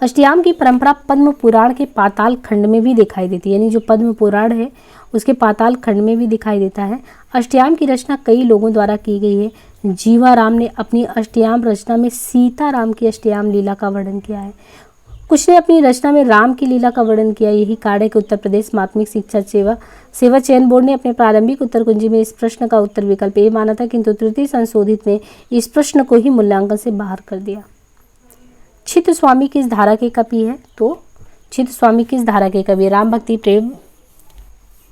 अष्टयाम की परंपरा पद्म पुराण के पाताल खंड में भी दिखाई देती है, यानी जो पद्म पुराण है उसके पाताल खंड में भी दिखाई देता है। अष्टयाम की रचना कई लोगों द्वारा की गई है। जीवाराम ने अपनी अष्टयाम रचना में सीताराम की अष्टयाम लीला का वर्णन किया है। कुछ ने अपनी रचना में राम की लीला का वर्णन किया। यही कारण है कि उत्तर प्रदेश माध्यमिक शिक्षा सेवा चयन बोर्ड ने अपने प्रारंभिक उत्तर कुंजी में इस प्रश्न का उत्तर विकल्प ए माना था, किंतु तृतीय संशोधित में इस प्रश्न को ही मूल्यांकन से बाहर कर दिया। चित्त स्वामी किस धारा के कवि है? तो चित्त स्वामी किस धारा के कवि? राम भक्ति प्रेम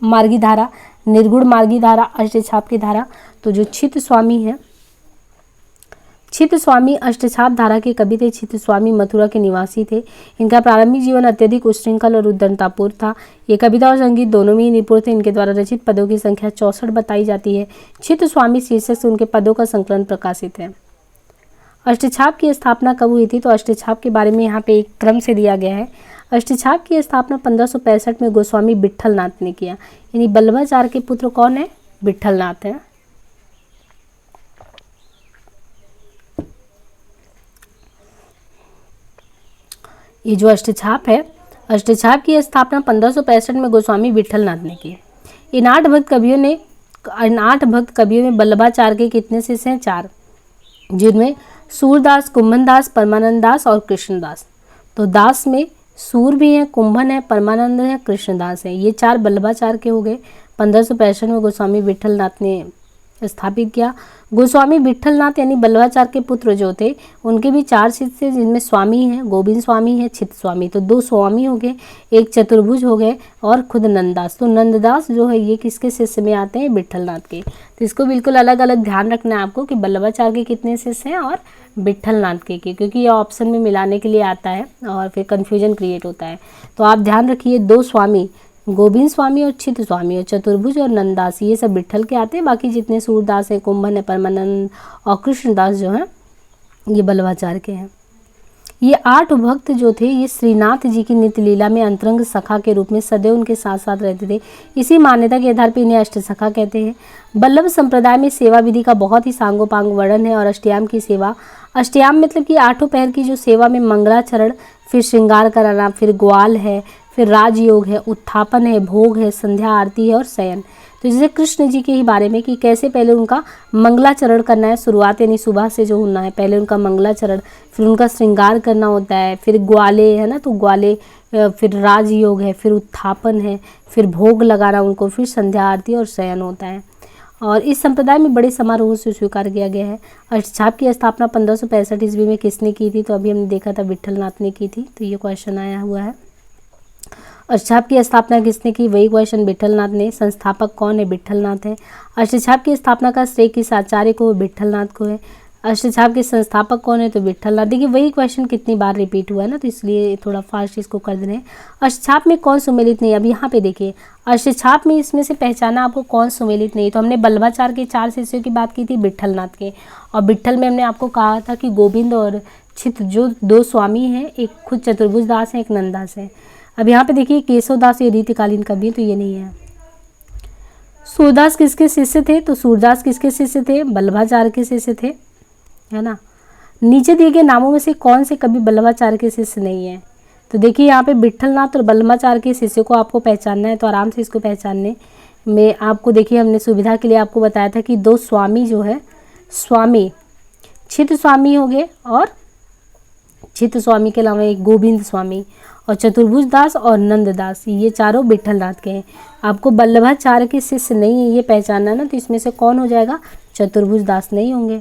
मार्गी धारा, निर्गुण मार्गी धारा, अष्टछाप की धारा। तो जो चित्त स्वामी है, चित्त स्वामी अष्टछाप धारा के कवि थे। चित्त स्वामी मथुरा के निवासी थे। इनका प्रारंभिक जीवन अत्यधिक उच्छृंखल और उद्दंडतापूर्ण था। ये कविता और संगीत दोनों में ही निपुण थे। इनके द्वारा रचित पदों की संख्या 64 बताई जाती है। चित्त स्वामी शीर्षक से उनके पदों का संकलन प्रकाशित है। अष्टछाप की स्थापना कब हुई थी? तो अष्टछाप के बारे में यहाँ पे एक क्रम से दिया गया है। अष्टछाप की स्थापना 1565 में गोस्वामी विट्ठलनाथ ने किया। यानी बल्लभाचार्य के पुत्र कौन है? विट्ठलनाथ है। ये जो अष्टछाप है, अष्टछाप की स्थापना 1565 में गोस्वामी विट्ठलनाथ ने की। इन आठ भक्त कवियों में बल्लभाचार्य के कितने शिष्य हैं? 4, जिनमें सूरदास, कुंभनदास, परमानंद दास और कृष्णदास। तो दास में सूर भी है, कुंभन है, परमानंद है, कृष्णदास है। ये 4 बल्लभाचार्य के हो गए। 1565 में गोस्वामी विट्ठलनाथ ने स्थापित किया। गोस्वामी विट्ठलनाथ यानी बल्लभाचार्य के पुत्र जो थे उनके भी 4 शिष्य थे, जिनमें स्वामी हैं, गोविंद स्वामी है, चित्त स्वामी। तो 2 स्वामी हो गए, एक चतुर्भुज हो गए और खुद नंददास। तो नंददास जो है ये किसके शिष्य में आते हैं? विट्ठलनाथ के। तो इसको बिल्कुल अलग अलग ध्यान रखना है आपको कि बल्लभाचार्य के कितने शिष्य हैं और विट्ठलनाथ के, क्योंकि ये ऑप्शन में मिलाने के लिए आता है और फिर कन्फ्यूजन क्रिएट होता है। तो आप ध्यान रखिए, 2 स्वामी, गोविंद स्वामी और चित्त स्वामी और चतुर्भुज और नंददास, ये सब विट्ठल के आते हैं। बाकी जितने सूरदास है, कुंभन है, परमानंद और कृष्णदास जो हैं ये बल्लभाचार्य के हैं। ये 8 भक्त जो थे ये श्रीनाथ जी की नित्य लीला में अंतरंग सखा के रूप में सदैव उनके साथ साथ रहते थे। इसी मान्यता के आधार पर इन्हें अष्टसखा कहते हैं। बल्लभ संप्रदाय में सेवा विधि का बहुत ही सांगोपांग वर्णन है। और अष्टयाम की सेवा, अष्टयाम मतलब कि 8 पहर की जो सेवा में मंगलाचरण, फिर श्रृंगार कराना, फिर ग्वाल है, फिर राजयोग है, उत्थापन है, भोग है, संध्या आरती है और शयन। तो जैसे कृष्ण जी के ही बारे में कि कैसे पहले उनका मंगलाचरण करना है, शुरुआत यानी सुबह से जो होना है, पहले उनका मंगलाचरण, फिर उनका श्रृंगार करना होता है, फिर ग्वाले है ना, तो ग्वाले, फिर राजयोग है, फिर उत्थापन है, फिर भोग लगाना उनको, फिर संध्या आरती और शयन होता है। और इस संप्रदाय में बड़े समारोह से स्वीकार किया गया है। अष्टछाप की स्थापना 1565 ईस्वी में किसने की थी? तो अभी हमने देखा था विट्ठलनाथ ने की थी। तो ये क्वेश्चन आया हुआ है। अष्टछाप की स्थापना किसने की? वही क्वेश्चन, विट्ठलनाथ ने। संस्थापक कौन है? विट्ठलनाथ है। अष्टछाप की स्थापना का श्रेय किस आचार्य को? विट्ठलनाथ को है। अष्टछाप के संस्थापक कौन है? तो विट्ठलनाथ। देखिए वही क्वेश्चन कितनी बार रिपीट हुआ है ना, तो इसलिए थोड़ा फास्ट इसको कर दे रहे हैं। अष्टछाप में कौन सुमेलित नहीं? अब यहाँ पे देखिए अष्टछाप में इसमें से पहचाना आपको कौन सुमेलित नहीं। तो हमने बल्लभाचार्य के 4 शिष्यों की बात की थी, विट्ठलनाथ के। और विट्ठल में हमने आपको कहा था कि गोविंद और चित्त जो 2 स्वामी हैं, एक खुद चतुर्भुज दास है, एक नंददास है। अब यहाँ पे देखिए केशवदास ये रीतिकालीन कवि, तो ये नहीं है। सूरदास किसके शिष्य थे? तो सूरदास किसके शिष्य थे? बल्लभाचार्य के शिष्य थे, है ना। नीचे दिए गए नामों में से कौन से कवि बल्लभाचार्य के शिष्य नहीं है? तो देखिए यहाँ पे विट्ठलनाथ और बल्लभाचार्य के शिष्य को आपको पहचानना है। तो आराम से इसको पहचानने में आपको देखिए हमने सुविधा के लिए आपको बताया था कि 2 स्वामी जो है, स्वामी चित्त स्वामी हो गए और चित्त स्वामी के अलावा एक गोविंद स्वामी और चतुर्भुज दास और नंददास, ये चारों विट्ठलनाथ के हैं। आपको बल्लभाचार्य के शिष्य नहीं है ये पहचानना ना, तो इसमें से कौन हो जाएगा? चतुर्भुज दास नहीं होंगे।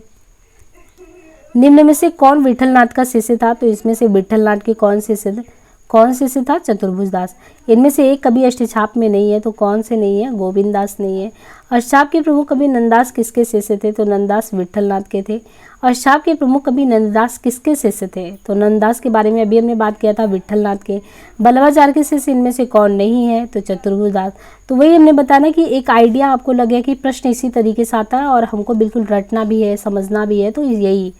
निम्न में से कौन विट्ठलनाथ का शिष्य था? तो इसमें से विट्ठलनाथ के कौन शिष्य थे? कौन से से था? चतुर्भुज दास। इनमें से एक कवि अष्टछाप में नहीं है, तो कौन से नहीं है? गोविंद दास नहीं है। अष्टछाप के प्रमुख कवि नंददास किसके शिष्य थे? तो नंददास विट्ठलनाथ के थे। अष्टछाप के प्रमुख कवि नंददास किसके शिष्य थे? तो नंददास के बारे में अभी हमने बात किया था, विट्ठलनाथ के। वल्लभाचार्य के शिष्य इनमें से कौन नहीं है? तो चतुर्भुज दास। तो वही हमने बताना कि एक आइडिया आपको लगे कि प्रश्न इसी तरीके से आता है और हमको बिल्कुल रटना भी है, समझना भी है, तो यही।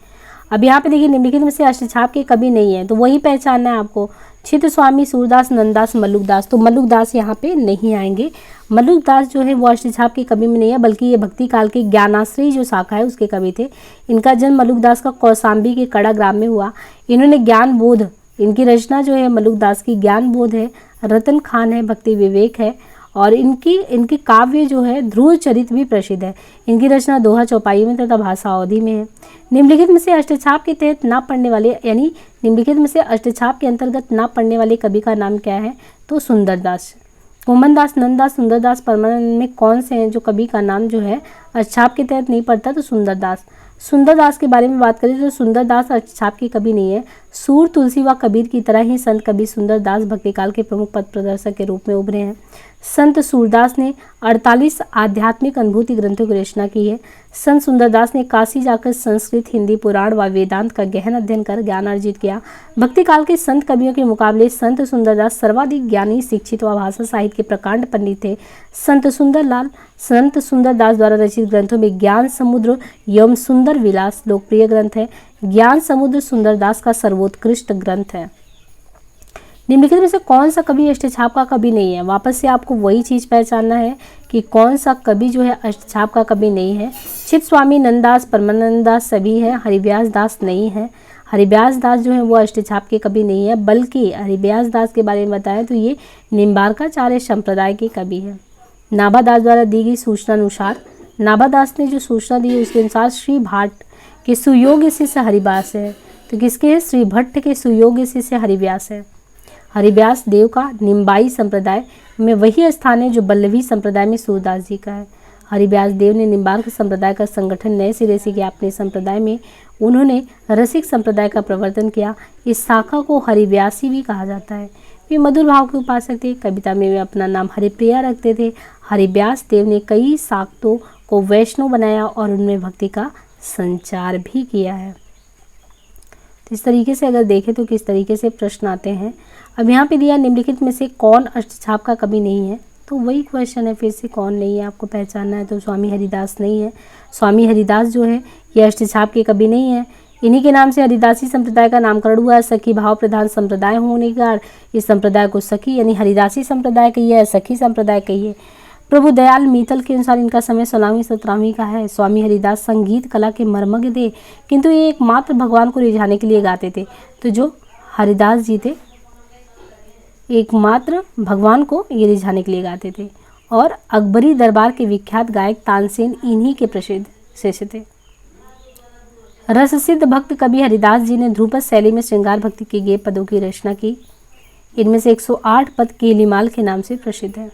अब यहाँ पे देखिए, निम्नलिखित में से अष्टछाप के कवि नहीं है, तो वही पहचानना है आपको। चित्त स्वामी, सूरदास, नंददास, मल्लुकदास। तो मल्लुकदास यहाँ पे नहीं आएंगे। मल्लुकदास जो है वो अष्टछाप के कवि में नहीं है, बल्कि ये भक्ति काल के ज्ञानाश्रयी जो शाखा है उसके कवि थे। इनका जन्म मल्लुकदास का कौशाम्बी के कड़ा ग्राम में हुआ। इन्होंने ज्ञान बोध, इनकी रचना जो है मल्लुकदास की ज्ञान बोध है, रतन खान है, भक्ति विवेक है, और इनकी काव्य जो है ध्रुव चरित भी प्रसिद्ध है। इनकी रचना दोहा चौपाइयों में तथा भाषा अवधि में है। निम्नलिखित में से अष्टछाप के तहत ना पढ़ने वाले, यानी निम्नलिखित में से अष्टछाप के अंतर्गत ना पढ़ने वाले कवि का नाम क्या है? तो सुंदरदास। मोहम्मददास, नंददास, सुंदरदास, परमानंद में कौन से हैं जो कवि का नाम जो है अष्टछाप के तहत नहीं पढ़ता? तो सुंदरदास। सुंदरदास के बारे में बात करें तो सुंदरदास अष्टछाप के कवि नहीं है। सूर, तुलसी व कबीर की तरह ही संत कवि सुंदरदास भक्तिकाल के प्रमुख पथ प्रदर्शक के रूप में उभरे हैं। संत सूरदास ने 48 आध्यात्मिक अनुभूति ग्रंथों की रचना की है। संत सुंदरदास ने काशी जाकर संस्कृत, हिंदी, पुराण व वेदांत का गहन अध्ययन कर ज्ञान अर्जित किया। भक्ति काल के संत कवियों के मुकाबले संत सुंदरदास सर्वाधिक ज्ञानी, शिक्षित व भाषा साहित्य के प्रकांड पंडित थे। संत सुंदरदास द्वारा रचित ग्रंथों में ज्ञान समुद्र एवं सुंदर विलास लोकप्रिय ग्रंथ है। ज्ञान समुद्र सुंदरदास का सर्वोत्कृष्ट ग्रंथ है। निम्नलिखित में से कौन सा कवि अष्टछाप का कवि नहीं है? वापस से आपको वही चीज पहचानना है कि कौन सा कवि जो है अष्टछाप का कवि नहीं है। चित्त स्वामी, नंददास, परमानंद दास सभी हैं। हरिव्यास दास नहीं है। हरिव्यास दास जो है वो अष्टछाप के कवि नहीं है, बल्कि हरिव्यास दास के बारे में बताएं तो ये निम्बार्काचार्य संप्रदाय के कवि है। नाभादास द्वारा दी गई सूचना अनुसार, नाभादास ने जो सूचना दी है उसके अनुसार श्री भाट के सुयोग्य शिष्य हरिव्यास है। तो किसके हैं? श्री भट्ट के सुयोग्य शिष्य हरिव्यास है। हरिव्यास देव का निम्बाई संप्रदाय में वही स्थान है जो बल्लभी संप्रदाय में सूरदास जी का है। हरिव्यास देव ने निम्बार्क संप्रदाय का संगठन नए सिरे से किया। अपने संप्रदाय में उन्होंने रसिक संप्रदाय का प्रवर्तन किया। इस शाखा को हरिव्यासी भी कहा जाता है। वे मधुर भाव के उपासक थे। कविता में वे अपना नाम हरिप्रिया रखते थे। हरिव्यास देव ने कई शाक्तों को वैष्णव बनाया और उनमें भक्ति का संचार भी किया है। तो इस तरीके से अगर देखें तो किस तरीके से प्रश्न आते हैं। अब यहाँ पे दिया निम्नलिखित में से कौन अष्टछाप का कवि नहीं है, तो वही क्वेश्चन है फिर से, कौन नहीं है आपको पहचानना है। तो स्वामी हरिदास नहीं है। स्वामी हरिदास जो है ये अष्टछाप के कवि नहीं है। इन्हीं के नाम से हरिदासी संप्रदाय का नामकरण हुआ है। सखी भाव प्रधान संप्रदाय होने के कारण इस संप्रदाय को सखी यानी हरिदासी संप्रदाय कहिए, सखी संप्रदाय कहिए। प्रभु दयाल मीतल के अनुसार इनका समय 16वीं 17वीं का है। स्वामी हरिदास संगीत कला के मर्मज्ञ थे, किंतु ये एकमात्र भगवान को रिझाने के लिए गाते थे। तो जो हरिदास जी थे एकमात्र भगवान को ये रिझाने के लिए गाते थे। और अकबरी दरबार के विख्यात गायक तानसेन इन्हीं के प्रसिद्ध शिष्य थे। रस सिद्ध भक्त कवि हरिदास जी ने ध्रुपद शैली में श्रृंगार भक्ति के गेय पदों की रचना की। इनमें से 108 पद केलीमाल के नाम से प्रसिद्ध है।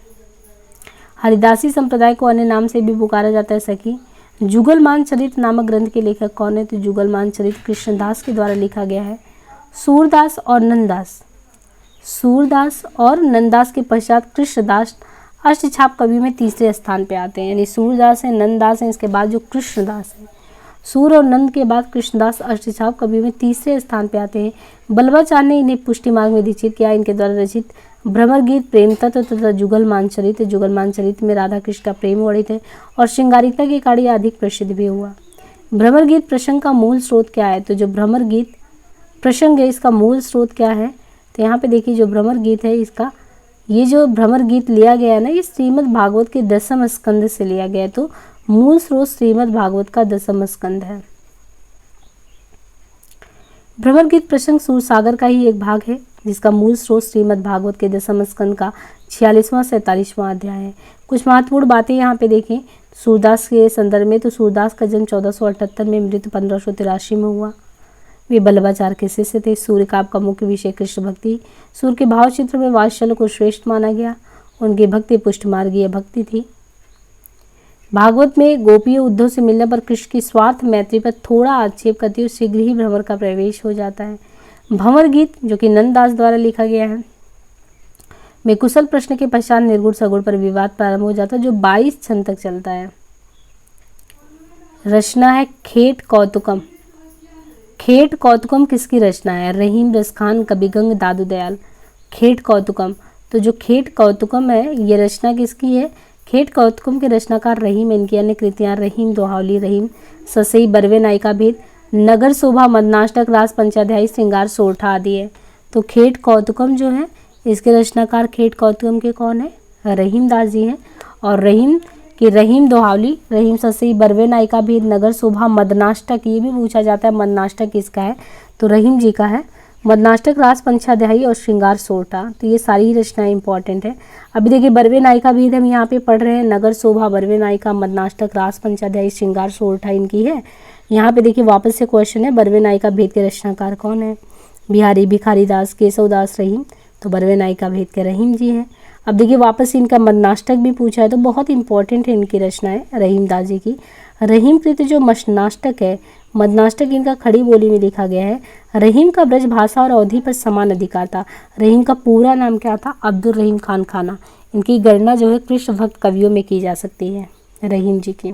हरिदासी संप्रदाय को अन्य नाम से भी पुकारा जाता है सखी। जुगलमान चरित नामक ग्रंथ के लेखक कौन है? तो जुगलमान चरित कृष्णदास के द्वारा लिखा गया है। सूरदास और नंददास, सूरदास और नंददास के पश्चात कृष्णदास अष्टछाप कवि में तीसरे स्थान पे आते हैं। यानी सूरदास है, नंददास है, इसके बाद जो कृष्णदास है, सूर और नंद के बाद कृष्णदास अष्टछाप कवि में तीसरे स्थान पे आते हैं। वल्लभाचार्य ने इन्हें पुष्टि मार्ग में दीक्षित किया। इनके द्वारा रचित भ्रमर गीत, प्रेम तत्व तथा जुगलमान चरित में राधा कृष्ण का प्रेम वर्णित है और श्रृंगारिकता के कारण यह अधिक प्रसिद्ध भी हुआ। भ्रमर गीत प्रसंग का मूल स्रोत क्या है? तो जो भ्रमर गीत प्रसंग है इसका मूल स्रोत क्या है? तो यहाँ पे देखिए जो भ्रमर गीत है इसका, ये जो भ्रमर गीत लिया गया है ना, ये श्रीमद् भागवत के 10वें स्कंद से लिया गया है। तो मूल स्रोत श्रीमद् भागवत का 10वां स्कंद है। भ्रमर गीत प्रसंग सूरसागर का ही एक भाग है जिसका मूल स्रोत श्रीमद् भागवत के 10वें स्कंद का 46वां 47वां अध्याय है। कुछ महत्वपूर्ण बातें यहाँ पे देखें सूरदास के संदर्भ में। तो सूरदास का जन्म 1478 में, मृत्यु 1583 में हुआ। वे वल्लभाचार्य के शिष्य थे। सूर्य काव्य का मुख्य विषय कृष्ण भक्ति। सूर्य के भाव चित्र में वात्सल्य को श्रेष्ठ माना गया। उनकी भक्ति पुष्टमार्गीय भक्ति थी। भागवत में गोपीय उद्धव से मिलने पर कृष्ण की स्वार्थ मैत्री पर थोड़ा आक्षेप करते हुए शीघ्र ही भ्रमर का प्रवेश हो जाता है। भंवर गीत जो कि नंददास द्वारा लिखा गया है। में कुशल प्रश्न के पश्चात निर्गुण सगुण पर विवाद प्रारंभ हो जाता है जो 22 छंद तक चलता है। रचना है खेट कौतुकम। खेट कौतुकम किसकी रचना है? रहीम रसखान, कविगंग, दादू दयाल। खेट कौतुकम, तो जो खेट कौतुकम है ये रचना किसकी है? खेट कौतुकम के रचनाकार रहीम। इनकी अन्य कृतियां रहीम दोहावली, रहीम ससई, बरवे नायिका भेद, नगर शोभा, मदनाष्टक, रास पंचाध्यायी, श्रृंगार सोरठा आदि है। तो खेट कौतुकम जो है इसके रचनाकार खेट कौतुकम के कौन है? रहीम दास जी हैं। और रहीम की रहीम दोहावली, रहीम ससई, बरवे नायिका भेद, नगर शोभा, मदनाष्टक, ये भी पूछा जाता है मदनाष्टक किसका है? तो रहीम जी का है। मदनाष्टक, रास पंचाध्यायी और श्रृंगार सोरठा, तो ये सारी ही रचनाएं इंपॉर्टेंट है। अभी देखिए बरवे नायिका भेद हम यहाँ पे पढ़ रहे हैं, नगर शोभा, बरवे नायिका, मदनाष्टक, रास पंचाध्यायी, श्रृंगार सोरठा इनकी है। यहाँ पे देखिए वापस से क्वेश्चन है बरवे नायिका भेद के रचनाकार कौन है? बिहारी भिखारी दास, केशव दास, रहीम। तो बरवे नायिका भेद के रहीम जी हैं। अब देखिए वापस इनका मदनाष्टक भी पूछा है तो बहुत इंपॉर्टेंट है इनकी रचनाएं रहीम दास जी की। रहीम कृत जो मदनाष्टक है, मदनाष्टक इनका खड़ी बोली में लिखा गया है। रहीम का ब्रज भाषा और अवधि पर समान अधिकार था। रहीम का पूरा नाम क्या था? अब्दुल रहीम खान खाना। इनकी गणना जो है कृष्ण भक्त कवियों में की जा सकती है रहीम जी की।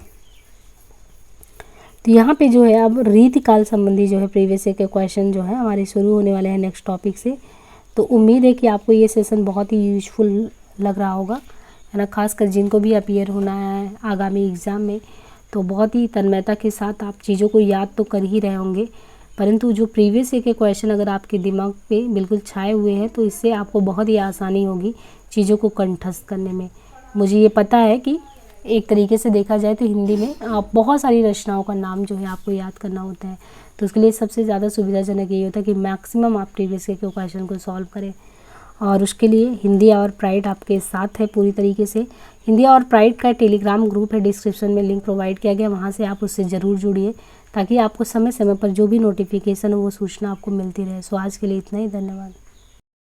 तो यहाँ पे जो है अब रीतिकाल संबंधी जो है प्रीवियस ईयर के क्वेश्चन जो है हमारे शुरू होने वाले हैं नेक्स्ट टॉपिक से। तो उम्मीद है कि आपको ये सेशन बहुत ही यूजफुल लग रहा होगा, है ना। खासकर जिनको भी अपीयर होना है आगामी एग्ज़ाम में, तो बहुत ही तन्मयता के साथ आप चीज़ों को याद तो कर ही रहे होंगे, परंतु जो प्रीवियस ईयर के क्वेश्चन अगर आपके दिमाग पे बिल्कुल छाए हुए हैं तो इससे आपको बहुत ही आसानी होगी चीज़ों को कंठस्थ करने में। मुझे ये पता है कि एक तरीके से देखा जाए तो हिंदी में आप बहुत सारी रचनाओं का नाम जो है आपको याद करना होता है, तो उसके लिए सबसे ज़्यादा सुविधाजनक यही होता है कि मैक्सिमम आप प्रीवियस ईयर के क्वेश्चन को सॉल्व करें। और उसके लिए हिंदी आवर प्राइड आपके साथ है पूरी तरीके से। हिंदी आवर प्राइड का टेलीग्राम ग्रुप है, डिस्क्रिप्शन में लिंक प्रोवाइड किया गया, वहाँ से आप उससे ज़रूर जुड़िए ताकि आपको समय समय पर जो भी नोटिफिकेशन हो वो सूचना आपको मिलती रहे। सो आज के लिए इतना ही, धन्यवाद।